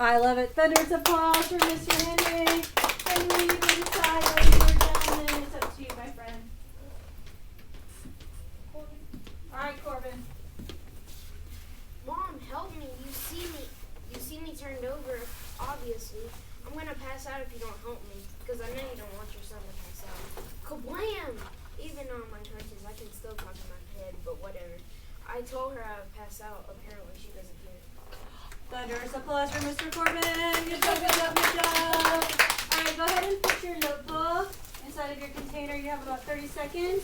I love it. Thunderous applause for Mr. Henry. Henry, you can decide whether you're gentlemen. It's up to you, my friend. All right, Corbin. Mom, help me. You see me turned over, obviously. I'm gonna pass out if you don't help me, because I know you don't want your son to pass out. Kablam! Even on my crutches, I can still talk in my head, but whatever. I told her I would pass out. Apparently, she doesn't hear. Thunderous applause for Mr. Corbin. Good job, good job, good job. All right, go ahead and put your notebook inside of your container. You have about 30 seconds.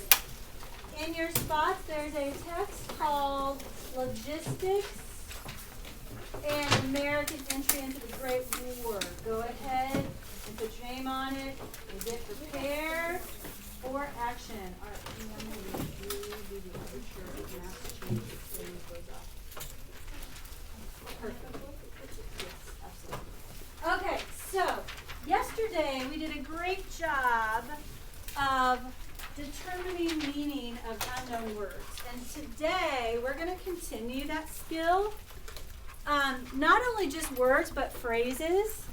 In your spots, there's a text called Logistics and American Entry into the Great War. Go ahead and put your name on it and get prepared for action. All right, I'm going to do the overture of Massachusetts. Perfect. Yes, absolutely. Okay, so yesterday we did a great job of determining meaning of unknown words. And today we're going to continue that skill. Not only just words, but phrases,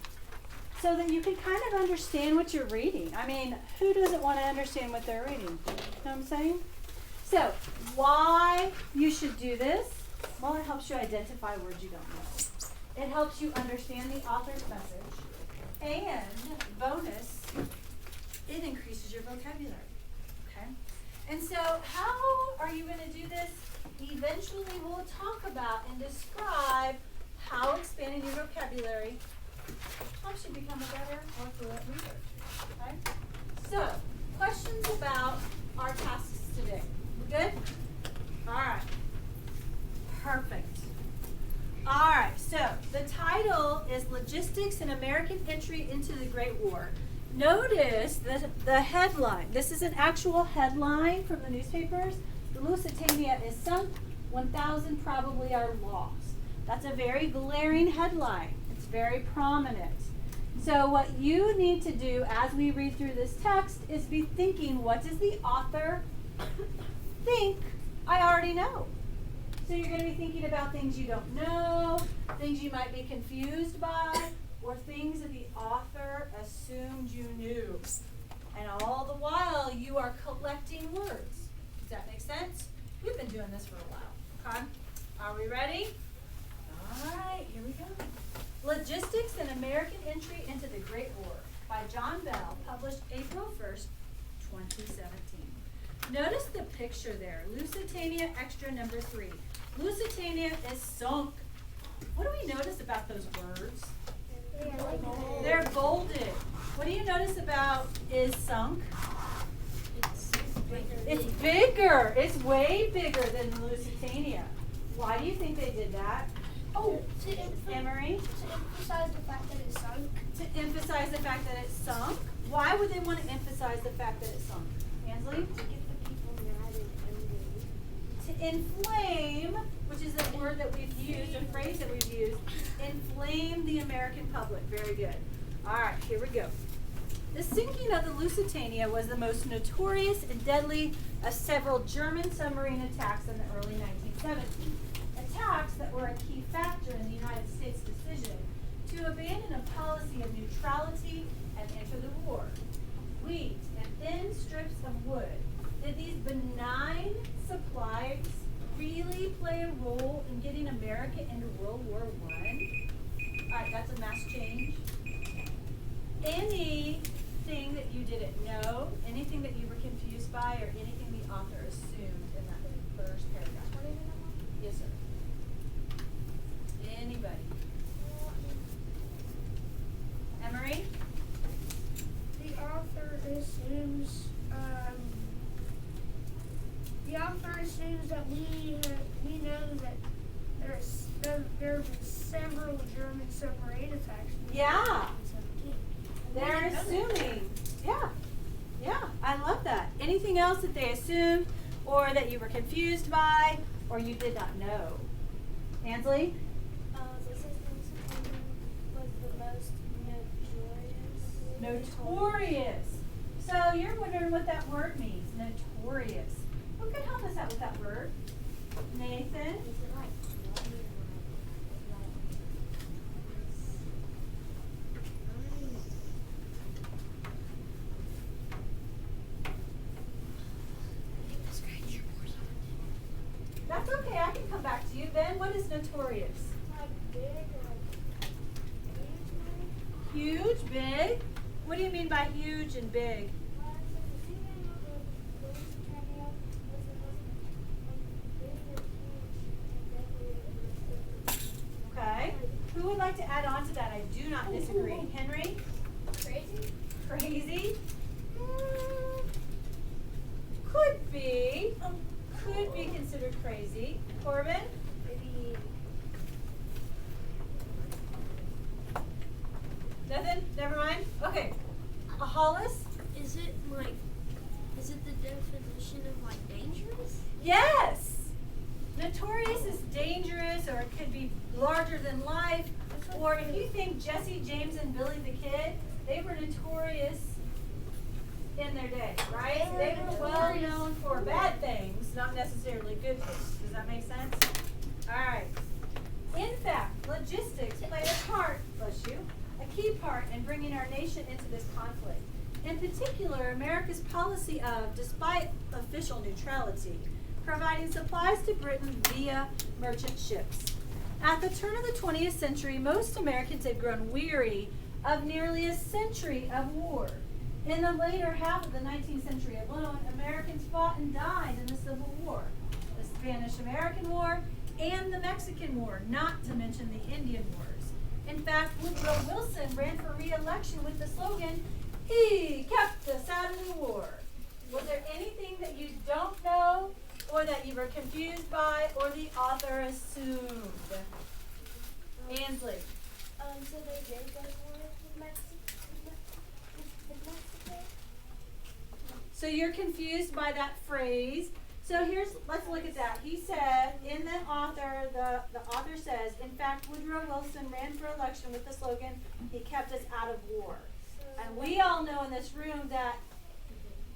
so that you can kind of understand what you're reading. I mean, who doesn't want to understand what they're reading? You know what I'm saying? So, why you should do this? Well, it helps you identify words you don't know. It helps you understand the author's message. And, bonus, it increases your vocabulary. Okay? And so, how are you going to do this? Eventually, we'll talk about and describe how expanding your vocabulary helps you become a better, more fluent reader. Okay? So, questions about our tasks today. We good? All right. Perfect. All right. So, the title is Logistics and American Entry into the Great War. Notice the headline. This is an actual headline from the newspapers. The Lusitania is sunk, 1,000 probably are lost. That's a very glaring headline. It's very prominent. So what you need to do as we read through this text is be thinking, what does the author think I already know? So you're going to be thinking about things you don't know, things you might be confused by, or things that the author assumed you knew. And all the while, you are collecting words. Does that make sense? We've been doing this for a while. Okay? Are we ready? All right, here we go. Logistics and American Entry into the Great War by John Bell, published April 1st, 2017. Notice the picture there. Lusitania extra number 3. Lusitania is sunk. What do we notice about those words? They're bolded. What do you notice about is sunk? It's bigger. It's way bigger than Lusitania. Why do you think they did that? Oh, Emery? To emphasize the fact that it's sunk. To emphasize the fact that it's sunk? Why would they want to emphasize the fact that it's sunk? Ansley? To get the people mad and angry. To inflame, which is a word that we've used, a phrase that we've used, inflame the American public. Very good. All right, here we go. The sinking of the Lusitania was the most notorious and deadly of several German submarine attacks in the early 1970s. Attacks that were a key factor in the United States' decision to abandon a policy of neutrality and enter the war. Wheat and thin strips of wood. Did these benign supplies really play a role in getting America into World War I? All right, that's a mass change. Anything that you didn't know, anything that you were confused by, or anything the author assumed in that first paragraph. Yes, sir. Anybody? Emery? The author assumes that we know that there have been several German submarine attacks. Yeah. They're assuming. Yeah. Yeah, I love that. Anything else that they assumed or that you were confused by or you did not know? Ansley? This was the most Notorious. So you're wondering what that word means. Notorious. Who can help us out with that word? Nathan? Ben, what is notorious? Like big, like Huge, big? What do you mean by huge and big? Okay. Who would like to add on to that? I do not disagree. Henry? crazy. Crazy? Could be. Could be considered crazy. Corbin? Maybe Nothing? Never mind? Okay. Hollis? Is it the definition of like dangerous? Yes! Notorious is dangerous, or it could be larger than life. Or if you think Jesse, James, and Billy the Kid, they were notorious in their day, right? They were well known for bad things, not necessarily good things. Does that make sense? All right. In fact, logistics play a part, bless you, a key part in bringing our nation into this conflict. In particular, America's policy of, despite official neutrality, providing supplies to Britain via merchant ships. At the turn of the 20th century, most Americans had grown weary of nearly a century of war. In the later half of the 19th century alone, Americans fought and died in the Civil War, the Spanish-American War, and the Mexican War, not to mention the Indian Wars. In fact, Woodrow Wilson ran for re-election with the slogan, "He kept us out of the war." Was there anything that you don't know, or that you were confused by, or the author assumed? Ansley. so they did go war with Mexico. So you're confused by that phrase. So let's look at that. He said, in the author says, in fact, Woodrow Wilson ran for election with the slogan, "He kept us out of war." And we all know in this room that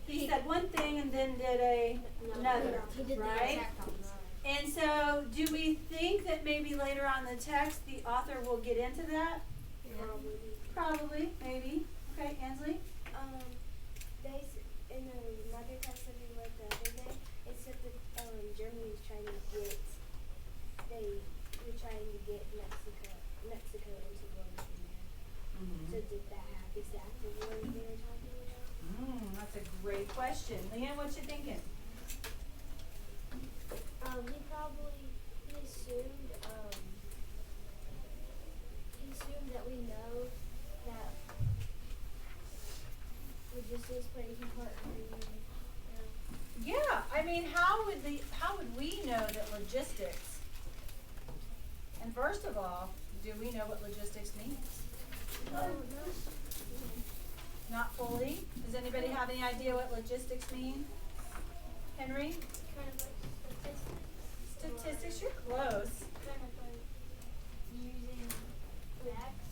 he said one thing and then did another, He did the right? exact opposite. And so, do we think that maybe later on in the text, the author will get into that? Probably, maybe. Okay, Ansley? In another text that we read the other day, it said that Germany was trying to get Mexico into war with America. So did that happen? Is that the war they were talking about? That's a great question. Leanne, what you thinking? He assumed that we know that logistics play a key part in Yeah, I mean, how would we know that logistics? And first of all, do we know what logistics means? Not fully. Does anybody have any idea what logistics mean? Henry? kind of like Statistics, you're close. kind of like using facts,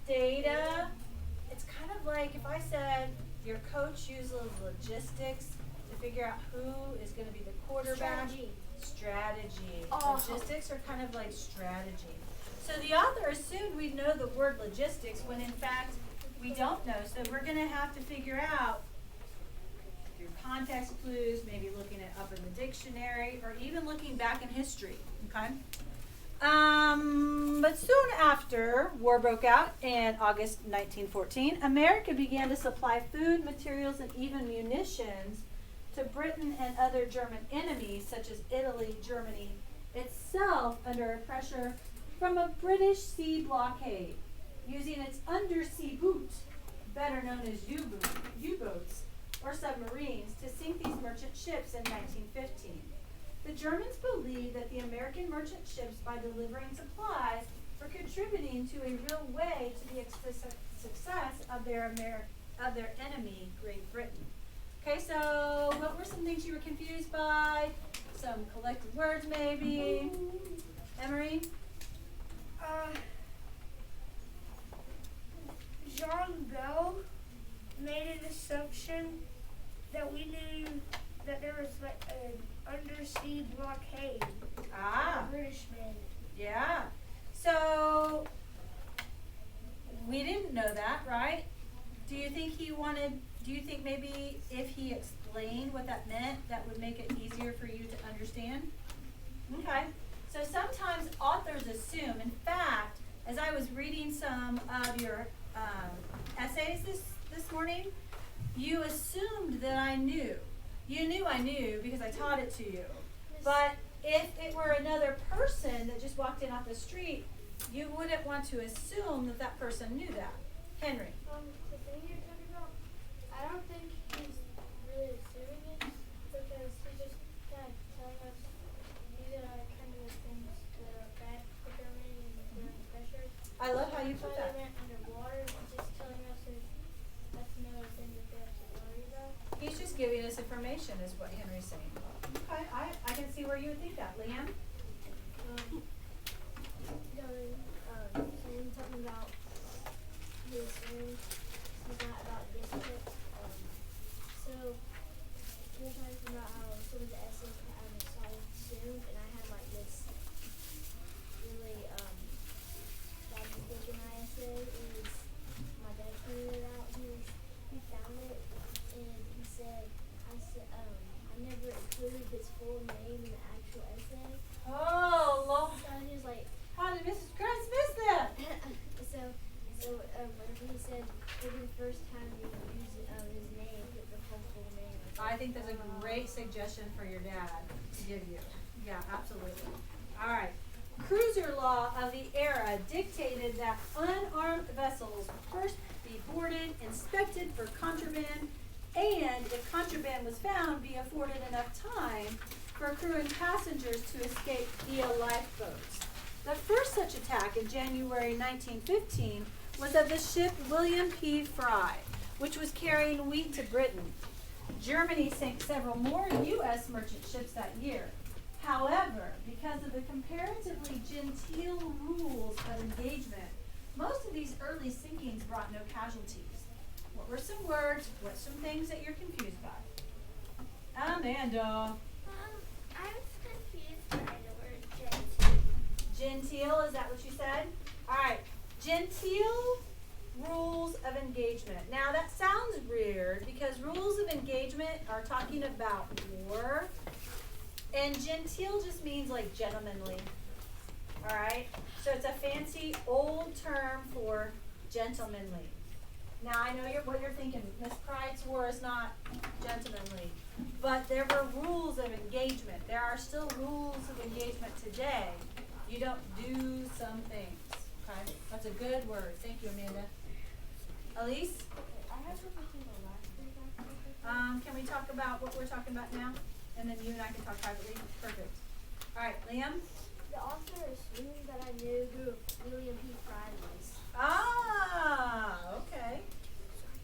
Data. It's kind of like if I said your coach uses logistics to figure out who is going to be the quarterback. Strategy. Logistics are kind of like strategy. So the author assumed we'd know the word logistics when in fact we don't know. So we're going to have to figure out through context clues, maybe looking it up in the dictionary, or even looking back in history. Okay. But soon after war broke out in August 1914, America began to supply food, materials, and even munitions to Britain and other German enemies, such as Italy, Germany itself, under pressure from a British sea blockade, using its undersea boot, better known as U-boats or submarines, to sink these merchant ships in 1915. The Germans believed that the American merchant ships, by delivering supplies, were contributing to a real way to the success of their enemy, Great Britain. Okay, so what were some things you were confused by? Some collected words, maybe. Emery? John Bell made an assumption that we knew that there was like an undersea blockade. Ah, The British made. yeah. So we didn't know that, right? Do you think maybe if he explained what that meant, that would make it easier for you to understand? Okay. So sometimes authors assume, in fact, as I was reading some of your essays this morning, you assumed that I knew. You knew I knew because I taught it to you. But if it were another person that just walked in off the street, you wouldn't want to assume that that person knew that. Henry. The thing you're talking about, I don't think he's really assuming it because he's just kind of telling us these are kind of the things that are bad for Germany and they're under pressure. I love how you put That's that. why they went underwater. He's just telling us that that's another thing that they have to worry about. He's just giving us information is what Henry's saying. Okay, I can see where you would think that. Liam? Saying something about his room, he's not about district. So we were talking about how some of the essays I saw soon, and I had like this really bad mistake in my essay. It was my dad printed it out. He found it, and he said I never included his full name in the actual essay. Oh, Lord. So I was just like. How did Mrs. Krantz miss that? Whenever he said maybe the first time you use his name, put the full name. I think that's a great suggestion for your dad to give you. Yeah, absolutely. All right. Cruiser law of the era dictated that unarmed vessels first be boarded, inspected for contraband, and if contraband was found, be afforded enough time for crew and passengers to escape via lifeboats. The first such attack in January 1915 was of the ship William P. Fry, which was carrying wheat to Britain. Germany sank several more U.S. merchant ships that year. However, because of the comparatively genteel rules of engagement, most of these early sinkings brought no casualties. What were some words? What's some things that you're confused by? Amanda. I was confused by the word genteel. Genteel, is that what you said? All right. Genteel rules of engagement. Now that sounds weird because rules of engagement are talking about war, and genteel just means like gentlemanly. All right. So it's a fancy old term for gentlemanly. Now I know what you're thinking. Miss Pride's war is not gentlemanly, but there were rules of engagement. There are still rules of engagement today. You don't do some things. Okay? That's a good word. Thank you, Amanda. Elise? I have something from the last week. Can we talk about what we're talking about now? And then you and I can talk privately? Perfect. All right, Liam? The author assumed that I knew who William P. Fry was. Ah, okay.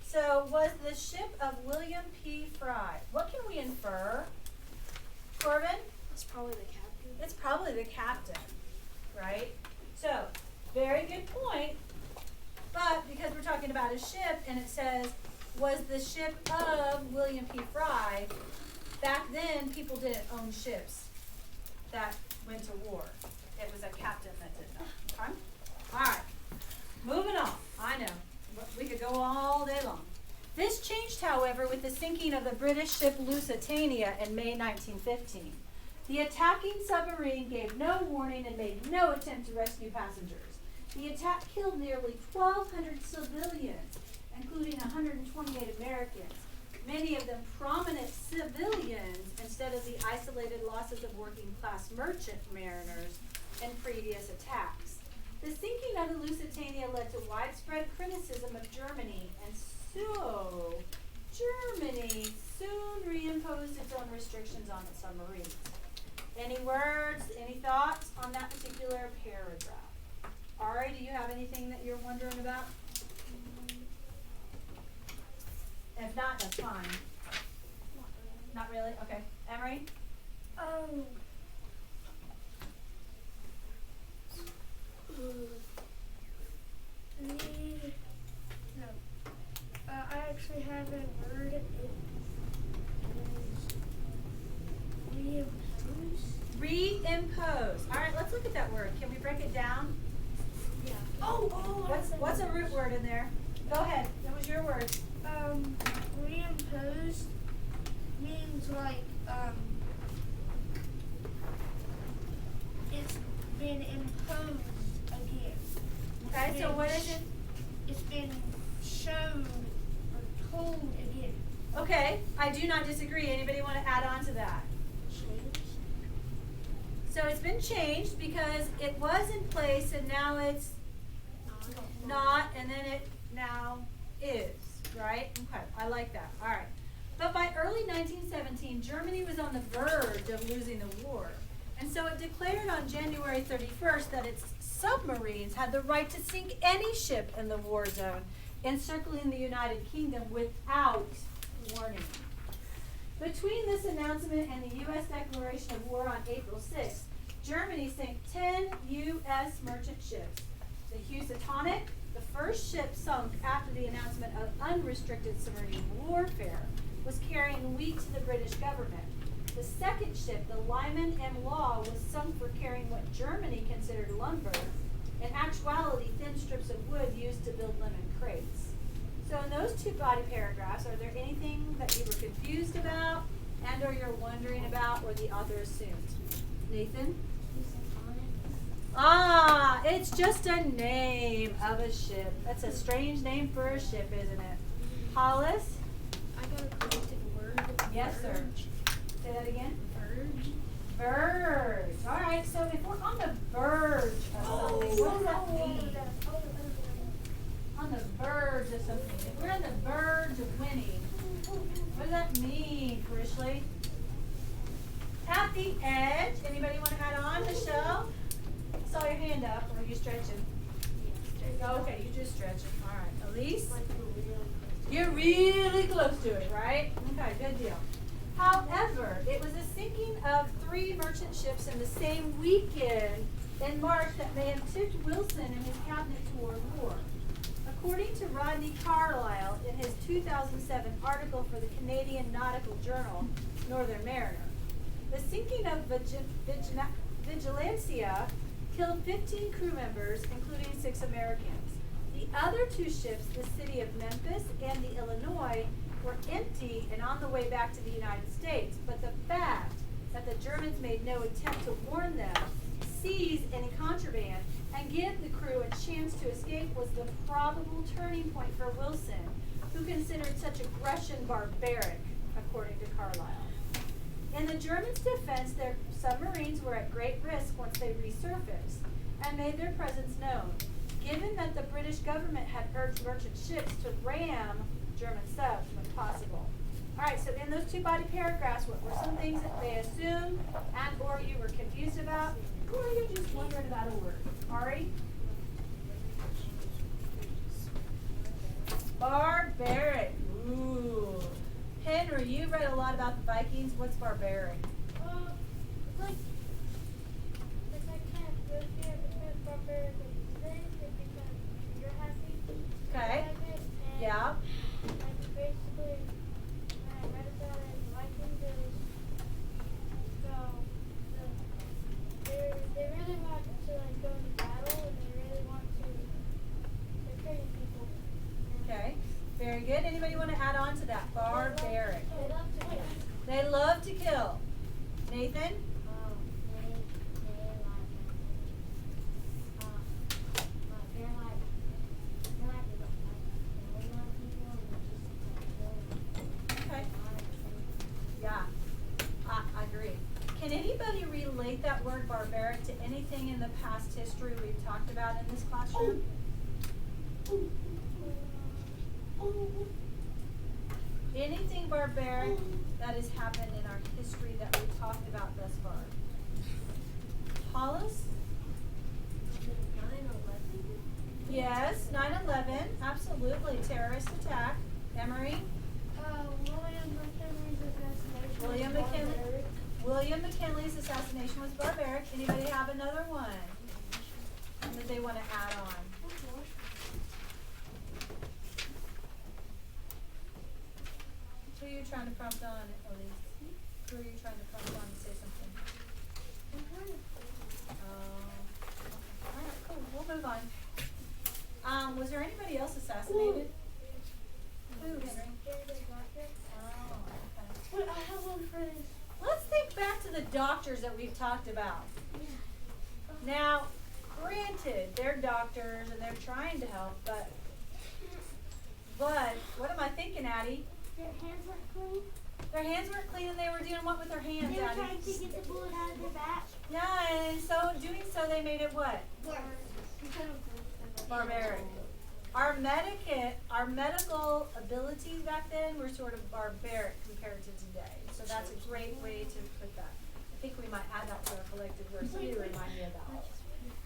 So was the ship of William P. Fry. What can we infer? Corbin? That's probably the captain. It's probably the captain, right? So, very good point. But because we're talking about a ship and it says, was the ship of William P. Fry, back then people didn't own ships that went to war. It was a captain that did that. Okay? All right. Moving on. I know. We could go all day long. This changed, however, with the sinking of the British ship Lusitania in May 1915. The attacking submarine gave no warning and made no attempt to rescue passengers. The attack killed nearly 1,200 civilians, including 128 Americans, many of them prominent civilians instead of the isolated losses of working-class merchant mariners in previous attacks. The sinking of the Lusitania led to widespread criticism of Germany, and so Germany soon reimposed its own restrictions on its submarines. Any words, any thoughts on that particular paragraph? Ari, do you have anything that you're wondering about? If not, that's fine. Not really? Okay. Emery? I actually have a word. It is reimpose. Reimpose. All right, let's look at that word. Can we break it down? Yeah. What's a root word in there? Go ahead. That was your word. Reimpose means like so what is it? It's been shown or told again. Okay, I do not disagree. Anybody want to add on to that? So it's been changed because it was in place and now it's not, and then it now is, right? Okay, I like that. All right. But by early 1917, Germany was on the verge of losing the war. And so it declared on January 31st that its submarines had the right to sink any ship in the war zone encircling the United Kingdom without warning. Between this announcement and the U.S. declaration of war on April 6th, Germany sank 10 U.S. merchant ships. The Housatonic, the first ship sunk after the announcement of unrestricted submarine warfare, was carrying wheat to the British government. The second ship, the Lyman M. Law, was sunk for carrying what Germany considered lumber, in actuality thin strips of wood used to build linen crates. So in those two body paragraphs, are there anything that you were confused about and or you're wondering about or the author assumed? Nathan? Ah, it's just a name of a ship. That's a strange name for a ship, isn't it? Hollis? I got a predicted word. Yes, sir. Say that again. Verge. Verge. All right, so if we're on the verge of something, what does that mean? On the verge of something. If we're on the verge of winning, what does that mean, Krishley? At the edge. Anybody want to add on, Michelle? I saw your hand up. Or are you stretching? Okay, you just stretching. All right. Elise? You're really close to it, right? Okay, good deal. However, it was the sinking of 3 merchant ships in the same weekend in March that may have tipped Wilson and his cabinet toward war. According to Rodney Carlyle in his 2007 article for the Canadian Nautical Journal, Northern Mariner, the sinking of Vigilancia killed 15 crew members, including 6 Americans. The other 2 ships, the City of Memphis and the Illinois, were empty and on the way back to the United States. But the fact that the Germans made no attempt to warn them, seize any contraband, and give the crew a chance to escape was the probable turning point for Wilson, who considered such aggression barbaric, according to Carlyle. In the Germans' defense, their submarines were at great risk once they resurfaced and made their presence known, given that the British government had urged merchant ships to ram German subs when possible. All right, so in those 2 body paragraphs, what were some things that they assumed and or you were confused about, or you're just wondering about a word? Ari? Barbaric. Ooh. Henry, you read a lot about the Vikings. What's barbaric? Like I can't live here because barbaric is thing because you're happy. Okay. Yeah. And basically, when I read about it, Vikings is they really want to like go into battle and they really want to. They're crazy people. Okay. Very good. Anybody want to add on to that? Barbaric. They love to kill. They love to kill. Nathan? Okay. Yeah, I agree. Can anybody relate that word barbaric to anything in the past history we've talked about in this classroom? Anything barbaric that has happened in our history that we've talked about thus far? Hollis? 9/11. Yes, 9/11, absolutely. Terrorist attack. Emery? William McKinley's assassination was barbaric. Anybody have another one that they want to add on? Who are you trying to prompt on, Elise? Who are you trying to prompt on to say something? All right, cool. We'll move on. Was there anybody else assassinated? Who, Henry? Oh, okay. Wait, I have one for this. Let's think back to the doctors that we've talked about. Now, granted, they're doctors and they're trying to help, but what am I thinking, Addie? Their hands weren't clean. Their hands weren't clean and they were doing what with their hands, They were Addie? trying to get the bullet out of their back. Yeah, and so doing so they made it what? Barbaric. Our medical abilities back then were sort of barbaric compared to today. So that's a great way to put that. I think we might add that to our collective verse too to remind me of that.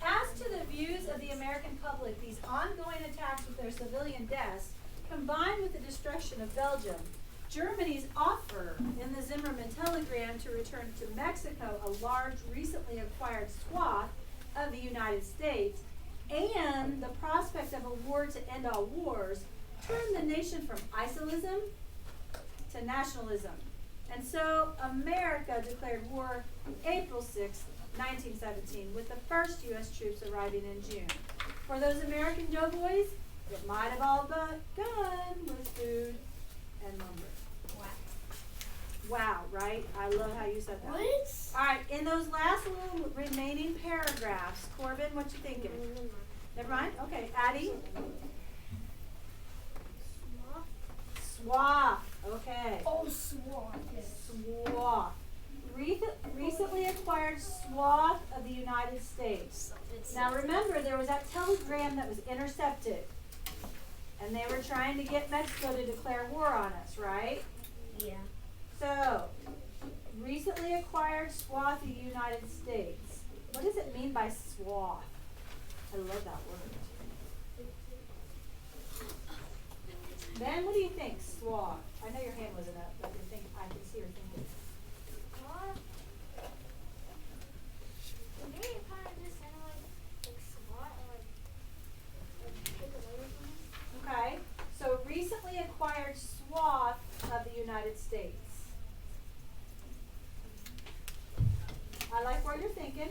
As to the views of the American public, these ongoing attacks with their civilian deaths, combined with the destruction of Belgium, Germany's offer in the Zimmermann telegram to return to Mexico a large, recently acquired swath of the United States, and the prospect of a war to end all wars, turned the nation from isolism to nationalism. And so America declared war April 6, 1917, with the first U.S. troops arriving in June. For those American doughboys, it might have all begun with food and lumber. Wow, right? I love how you said that. What? All right, in those last little remaining paragraphs, Corbin, what you thinking? Never mind? Okay, Addie? Swath. Okay. Oh, swath. Swath. Recently acquired swath of the United States. Now remember, there was that telegram that was intercepted. And they were trying to get Mexico to declare war on us, right? Yeah. So, recently acquired swath of the United States. What does it mean by swath? I love that word. Ben, what do you think? Swath. I know your hand wasn't up, but I can see her thinking. To me, it kind of just sounded like SWAT, like take away or something. Okay. So recently acquired swath of the United States. I like where you're thinking.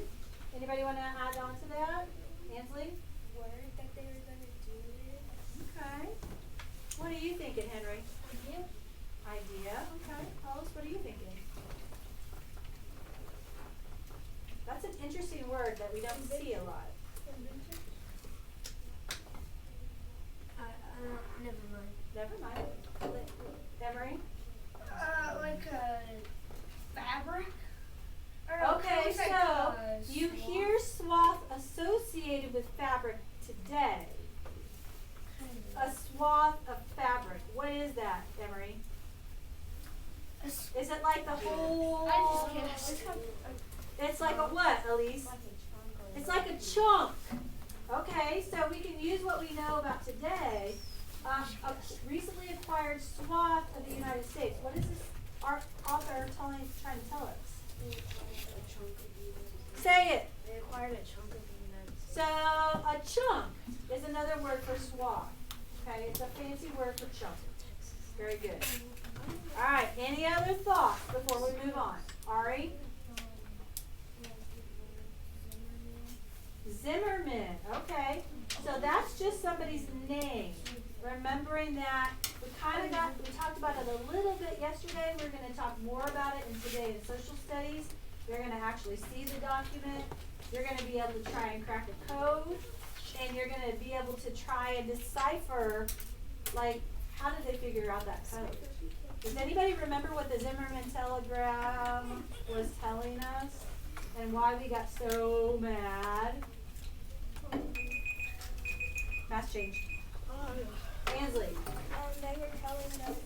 Anybody want to add on to that? Ansley? Worried that they were going to do it. Okay. What are you thinking, Henry? Yeah. Idea. Okay. Carlos, what are you thinking? That's an interesting word that we don't see a lot. Never mind. Never mind. Emery? Like a fabric? Or Okay, it's like so a you swath. hear swath associated with fabric today. A swath of fabric. What is that, Emery? Is it like the whole? I just guessed. It's like a what, Elise? It's like a chunk. Okay, so we can use what we know about today. A recently acquired swath of the United States. What is this our author trying to tell us? Say it. They acquired a chunk of the United States. So a chunk is another word for swath. Okay, it's a fancy word for chunk. Very good. All right, any other thoughts before we move on? Ari? Zimmerman. Okay, so that's just somebody's name. Remembering that we talked about it a little bit yesterday. We're going to talk more about it in today in social studies. You're going to actually see the document. You're going to be able to try and crack a code. And you're going to be able to try and decipher, like, how did they figure out that code? Does anybody remember what the Zimmermann telegram was telling us? And why we got so mad? Mass change. Ansley. They were telling us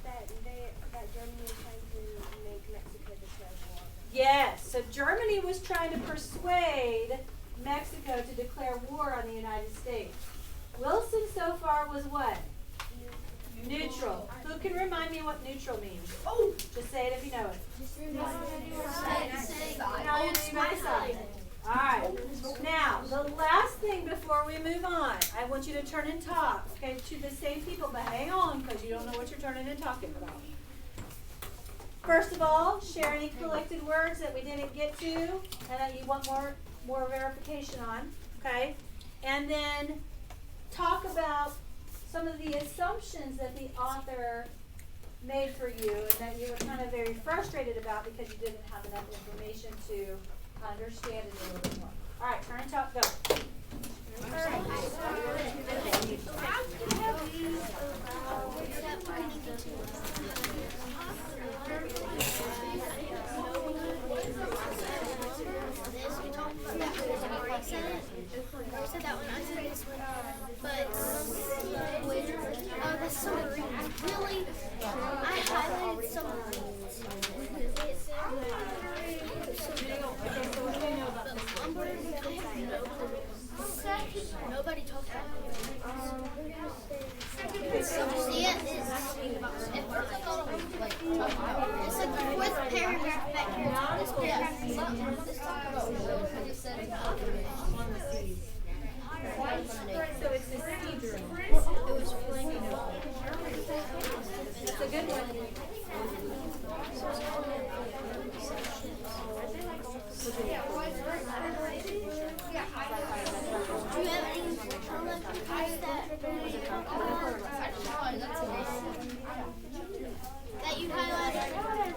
that Germany was trying to make Mexico declare war. Yes, so Germany was trying to persuade Mexico to declare war on the United States. Wilson so far was what? Neutral. Who can remind me what neutral means? Oh! Just say it if you know it. Side. Alright. Now, the last thing before we move on, I want you to turn and talk, okay, to the same people, but hang on, because you don't know what you're turning and talking about. First of all, share any collected words that we didn't get to and that you want more verification on, okay? And then talk about some of the assumptions that the author made for you and that you were kind of very frustrated about because you didn't have enough information to understand it a little bit more. All right, turn and talk, go. I said that one, I said this one, but oh, that's so green. Really? I highlighted some of the nobody talked about it. See it? At first I thought it was like, it's like the fourth paragraph back here. This paragraph is up. This I just said So it's the C journal. it was flaming up. It's a good one. Do you have any Olympics that you highlighted?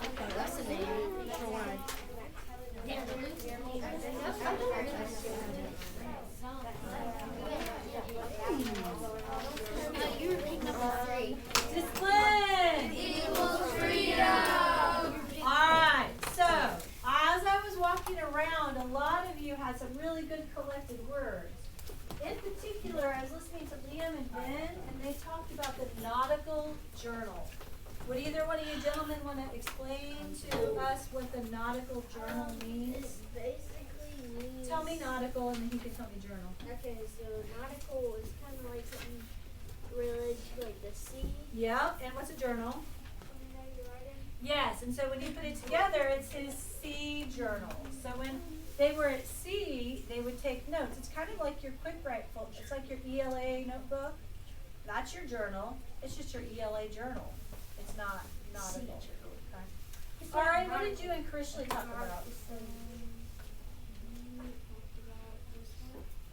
Okay, that's the name. You were picking up a 3. Discipline. Equals freedom. Alright, so as I was walking around, a lot of you had some really good collected words. In particular, I was listening to Liam and Ben, and they talked about the nautical journal. Would either one of you gentlemen want to explain to us what the nautical journal means? It basically means. Tell me nautical, and then you can tell me journal. Okay, so nautical is kind of like something related to like the sea. Yep, and what's a journal? Yes, and so when you put it together, it's his sea journal. So when they were at sea, they would take notes. It's kind of like your quick write folder. It's like your ELA notebook. That's your journal. It's just your ELA journal. It's not nautical. Okay. All right, what did you and Krishley talk about?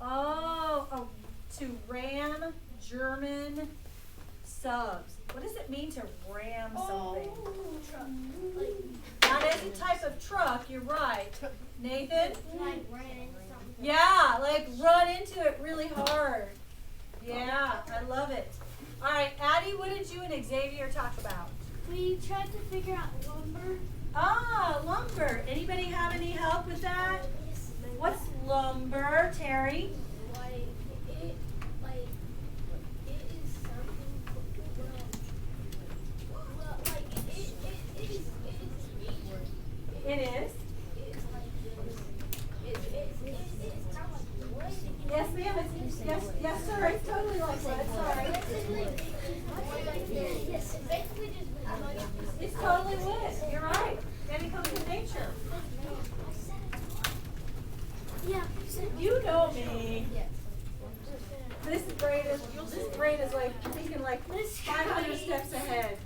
Oh, to ram German subs. What does it mean to ram something? That is a type of truck, you're right. Nathan? Yeah, like run into it really hard. Yeah, I love it. All right, Addie, what did you and Xavier talk about? We tried to figure out lumber. Ah, lumber. Anybody have any help with that? What's lumber, Terry? It is something. It is. Yes, ma'am. Yes, sir. It's totally like wood. Sorry. It's totally wood. You're right. And it comes from nature. Yeah. You know me. This is great as like thinking like 500 steps ahead.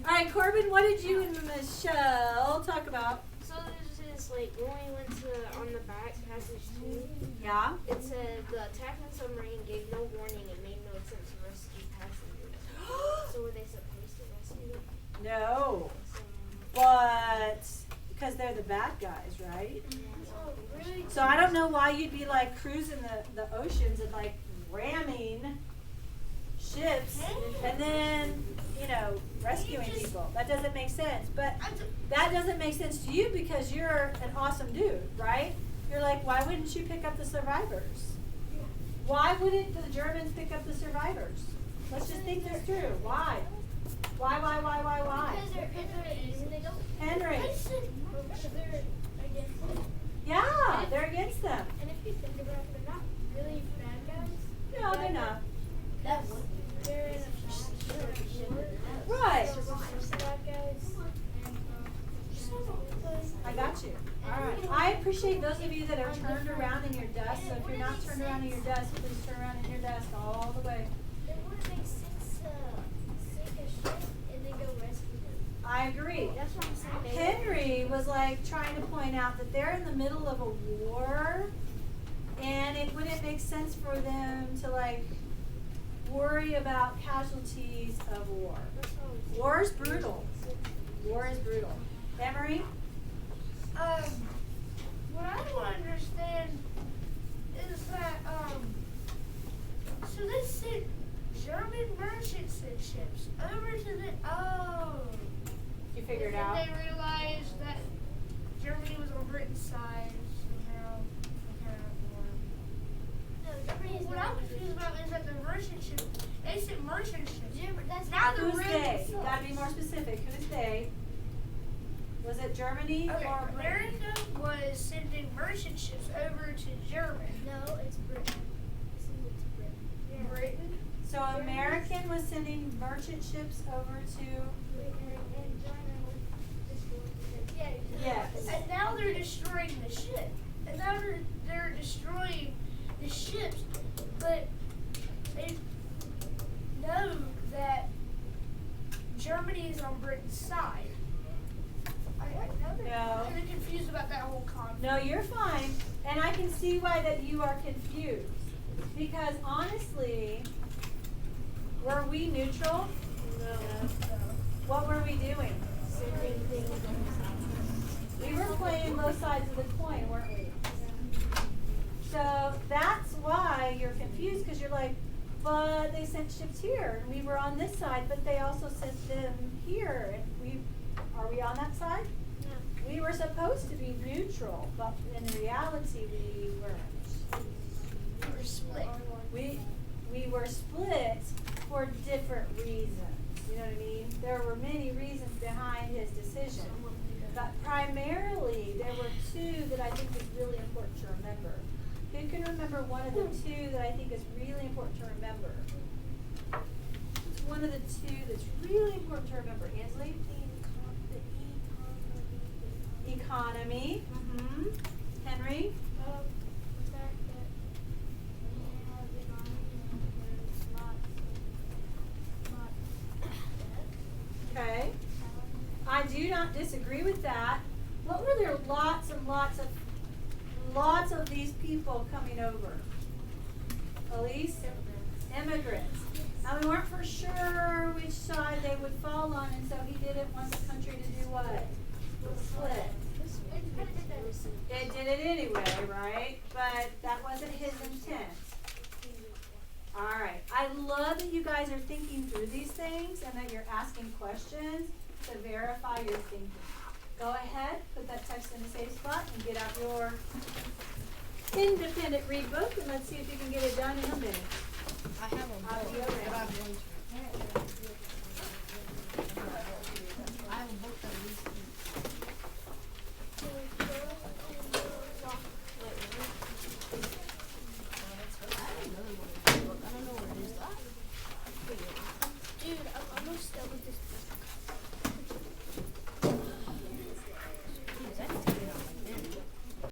All right, Corbin, what did you and Michelle talk about? So there's this like when we went to on the back passage 2. Yeah. It said the attacking submarine gave no warning and made no attempt to rescue passengers. So were they supposed to rescue them? No, So, but because they're the bad guys, right? Oh, really? So I don't know why you'd be like cruising the oceans and like ramming ships and then, rescuing people. That doesn't make sense. But that doesn't make sense to you because you're an awesome dude, right? You're like, why wouldn't you pick up the survivors? Why wouldn't the Germans pick up the survivors? Let's just think this through. Why? Why? Because they're Henry. against it. Yeah, they're against them. And if you think about it, they're not really bad guys. No, they're not. They're in a Right. bad guys. I got you. All right. I appreciate those of you that are turned around in your desk. So if you're not turned around in your desk, please turn around in your desk all the way. It wouldn't make sense to sink a ship and then go rescue them. I agree. That's what I'm saying. Henry was like trying to point out that they're in the middle of a war and it wouldn't make sense for them to like worry about casualties of war. War is brutal. War is brutal. Emery? What I don't understand figured and out. then they realized that Germany was on Britain's side, so now they kind of won. No, Germany's What not I'm confused about is that the merchant ship, they said merchant ship. Germany. That's Now they're Who's really they? You gotta be more specific. Who's they? Was it Germany Okay, or Britain? America was sending merchant ships over to Germany. No, it's Britain. This is it's Britain. Britain? So American was sending merchant ships over to. And German was destroyed. Yeah. Yes. And now they're destroying the ship. And now they're destroying the ships, but they know that Germany is on Britain's side. No. I'm kind of confused about that whole concept. No, you're fine. And I can see why that you are confused. Because honestly, were we neutral? No. What were we doing? We were playing both sides of the coin, weren't we? So that's why you're confused, because you're like, but they sent ships here, and we were on this side, but they also sent them here. And are we on that side? No. We were supposed to be neutral, but in reality we weren't. We were split. We were split for different reasons. You know what I mean? There were many reasons behind his decision. But primarily, there were two that I think is really important to remember. Who can remember one of the two that I think is really important to remember? It's one of the two that's really important to remember. Ansley? Economy. Mm-hmm. Henry? The fact that we have economy and there's not debt. Okay. I do not disagree with that. What were there lots and lots of these people coming over? Elise? Immigrants. And we weren't for sure which side they would fall on, and so he didn't want the country to do what? Split. It did it anyway, right? But that wasn't his intent. Alright. I love that you guys are thinking through these things and that you're asking questions to verify your thinking. Go ahead, put that text in a safe spot and get out your independent read book, and let's see if you can get it done in a minute. I have them I'll be both, over but there. I'm going to. I have a book that reads I have another one in the book. I don't know where it is. Dude, I'm almost done with this